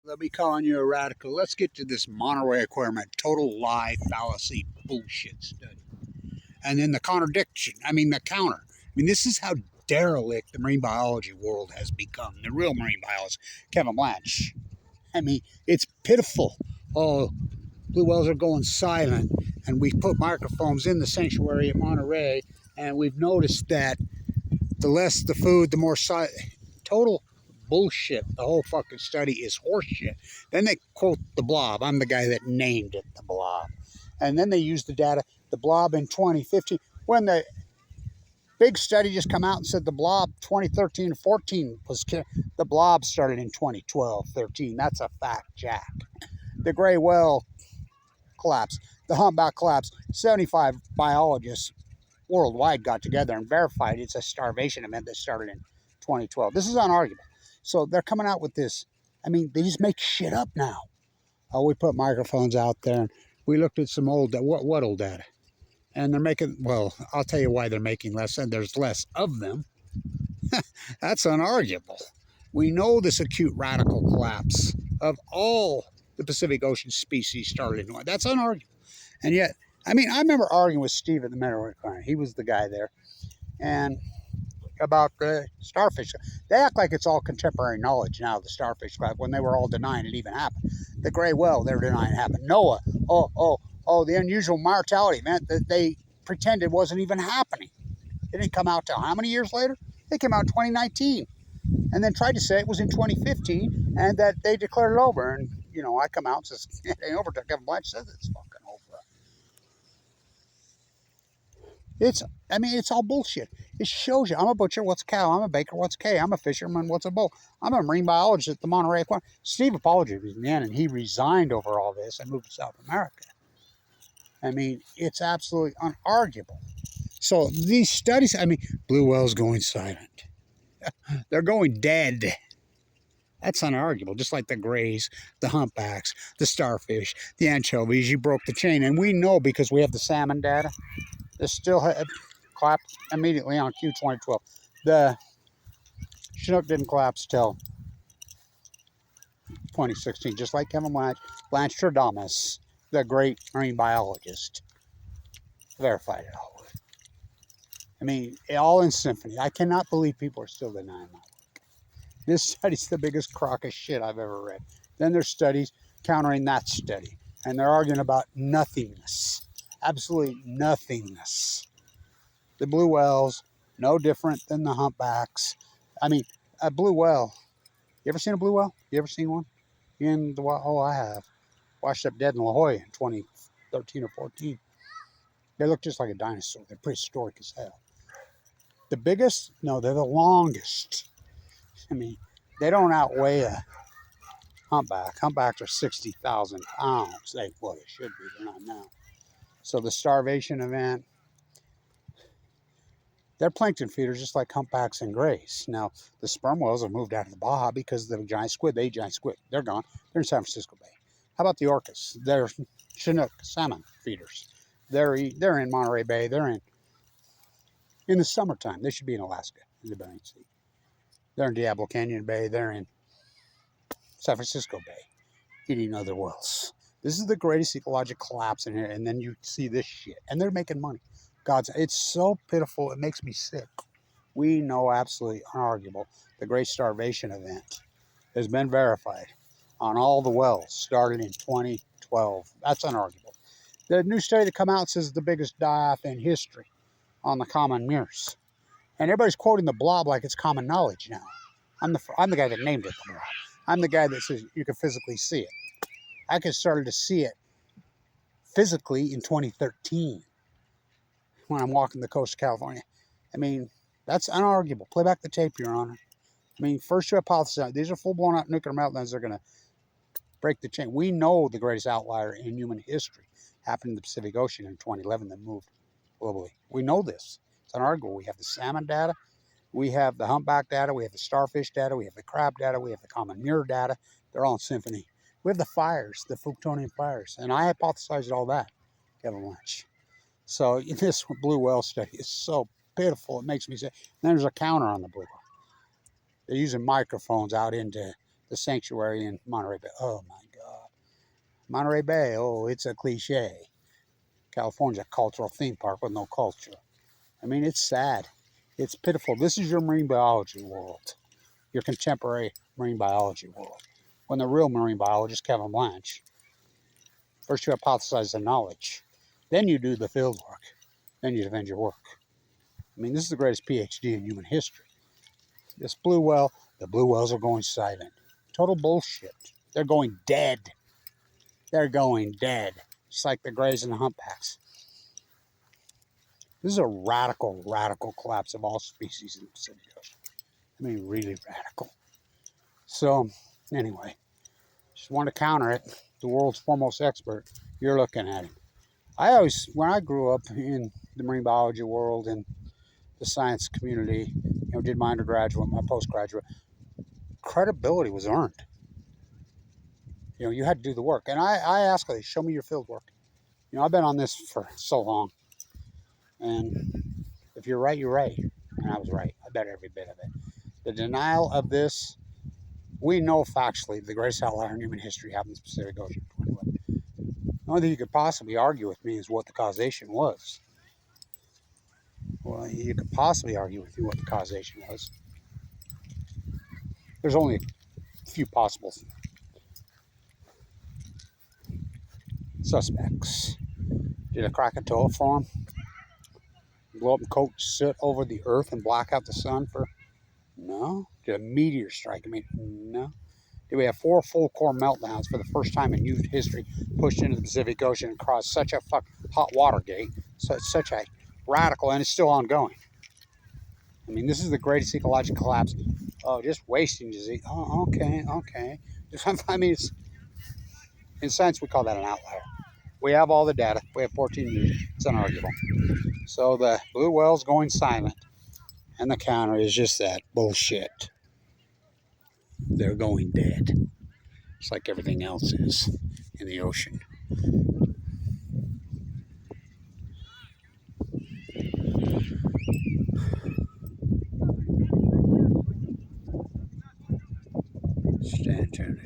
They'll be calling you a radical. Let's get to this Monterey Aquarium, total lie, fallacy, bullshit study. And then the contradiction. The counter. This is how derelict the marine biology world has become. The real marine biologist, Kevin Blanch. It's pitiful. Oh, blue whales are going silent. And we put microphones in the sanctuary at Monterey, and we've noticed that the less the food, the more silent. Total bullshit. The whole fucking study is horseshit. Then they quote the blob. I'm the guy that named it the blob. And then they use the data, the blob in 2015, when the big study just come out and said the blob 2013 and 14 was the blob started in 2012, 13. That's a fact, Jack. The gray whale collapse, the humpback collapse. 75 biologists worldwide got together and verified it's a starvation event that started in 2012. This is unarguable. So they're coming out with this. They just make shit up now. Oh, we put microphones out there. And we looked at some old, what old data? And they're making, well, I'll tell you why they're making less, and there's less of them. That's unarguable. We know this acute radical collapse of all the Pacific Ocean species started in. That's unarguable. And yet, I remember arguing with Steve at the Monterey Aquarium. He was the guy there. And about the starfish. They act like it's all contemporary knowledge now, the starfish, when they were all denying it even happened. The gray whale, they were denying it happened. Noah, the unusual mortality event that they pretended wasn't even happening. It didn't come out till how many years later? It came out in 2019. And then tried to say it was in 2015 and that they declared it over. And, I come out and says, it ain't over till Kevin Blanch says it's fucking over. It's all bullshit. It shows you. I'm a butcher, what's a cow? I'm a baker, what's a K? I'm a fisherman, what's a bull? I'm a marine biologist at the Monterey Aquarium. Steve apologized in the end, and he resigned over all this and moved to South America. It's absolutely unarguable. So these studies, blue whales going silent. They're going dead. That's unarguable, just like the grays, the humpbacks, the starfish, the anchovies. You broke the chain. And we know because we have the salmon data. They still had collapsed immediately on Q 2012. The Chinook didn't collapse till 2016, just like Kevin Blanch Stradamus, the great marine biologist, verified it all. All in symphony. I cannot believe people are still denying my work. This study's the biggest crock of shit I've ever read. Then there's studies countering that study, and they're arguing about nothingness, absolutely nothingness. The blue whales, no different than the humpbacks. A blue whale. You ever seen a blue whale? You ever seen one? In the wild? Oh, I have. Washed up dead in La Jolla in 2013 or 14. They look just like a dinosaur. They're prehistoric as hell. The biggest? No, they're the longest. They don't outweigh a humpback. Humpbacks are 60,000 pounds. They should be. They're not now. So the starvation event, they're plankton feeders just like humpbacks and grays. Now, the sperm whales have moved out of the Baja because the giant squid. They eat giant squid. They're gone. They're in San Francisco Bay. How about the orcas? They're Chinook salmon feeders. They're in Monterey Bay. They're in the summertime. They should be in Alaska, in the Bering Sea. They're in Diablo Canyon Bay. They're in San Francisco Bay, eating other whales. This is the greatest ecological collapse in here. And then you see this shit. And they're making money. It's so pitiful, it makes me sick. We know absolutely unarguable the great starvation event has been verified on all the wells started in 2012. That's unarguable. The new study that come out says the biggest die-off in history on the common mears. And everybody's quoting the blob like it's common knowledge now. I'm the guy that named it the blob. I'm the guy that says you can physically see it. I started to see it physically in 2013. When I'm walking the coast of California. That's unarguable. Play back the tape, Your Honor. First you hypothesize, these are full-blown out nuclear meltdowns. They're going to break the chain. We know the greatest outlier in human history happened in the Pacific Ocean in 2011 that moved globally. We know this. It's unarguable. We have the salmon data. We have the humpback data. We have the starfish data. We have the crab data. We have the common mirror data. They're all in symphony. We have the fires, the Fukushima fires. And I hypothesized all that, Kevin Lynch. So this blue whale study is so pitiful. It makes me say. Then there's a counter on the blue whale. They're using microphones out into the sanctuary in Monterey Bay. Oh my God. Monterey Bay, oh, it's a cliche. California's a cultural theme park with no culture. I mean, it's sad. It's pitiful. This is your marine biology world, your contemporary marine biology world. When the real marine biologist, Kevin Blanch, first you hypothesize the knowledge, then you do the field work, then you defend your work. I mean, this is the greatest PhD in human history. This blue whale, the blue whales are going silent. Total bullshit. They're going dead. They're going dead. Just like the grays and the humpbacks. This is a radical, radical collapse of all species in the Pacific Ocean. I mean, really radical. So, anyway, just want to counter it. The world's foremost expert, you're looking at him. I always, when I grew up in the marine biology world and the science community, did my undergraduate, my postgraduate, credibility was earned. You had to do the work. And I ask her, show me your field work. I've been on this for so long. And if you're right, you're right. And I was right. I bet every bit of it. The denial of this, we know factually the greatest outlier in human history happened in the Pacific Ocean. The only thing you could possibly argue with me is what the causation was. Well, you could possibly argue with me what the causation was. There's only a few possible suspects. Did a Krakatoa form? Blow up and coat soot over the earth and black out the sun for? No. Did a meteor strike? No. Did we have 4 full core meltdowns for the first time in human history, pushed into the Pacific Ocean and crossed such a hot water gate, such a radical, and it's still ongoing. I mean, this is the greatest ecological collapse. Oh, just wasting disease. Oh, okay. I mean, in science, we call that an outlier. We have all the data. We have 14 years. It's unarguable. So the blue whale's going silent, and the counter is just that bullshit. They're going dead. It's like everything else is in the ocean. Stand tuned.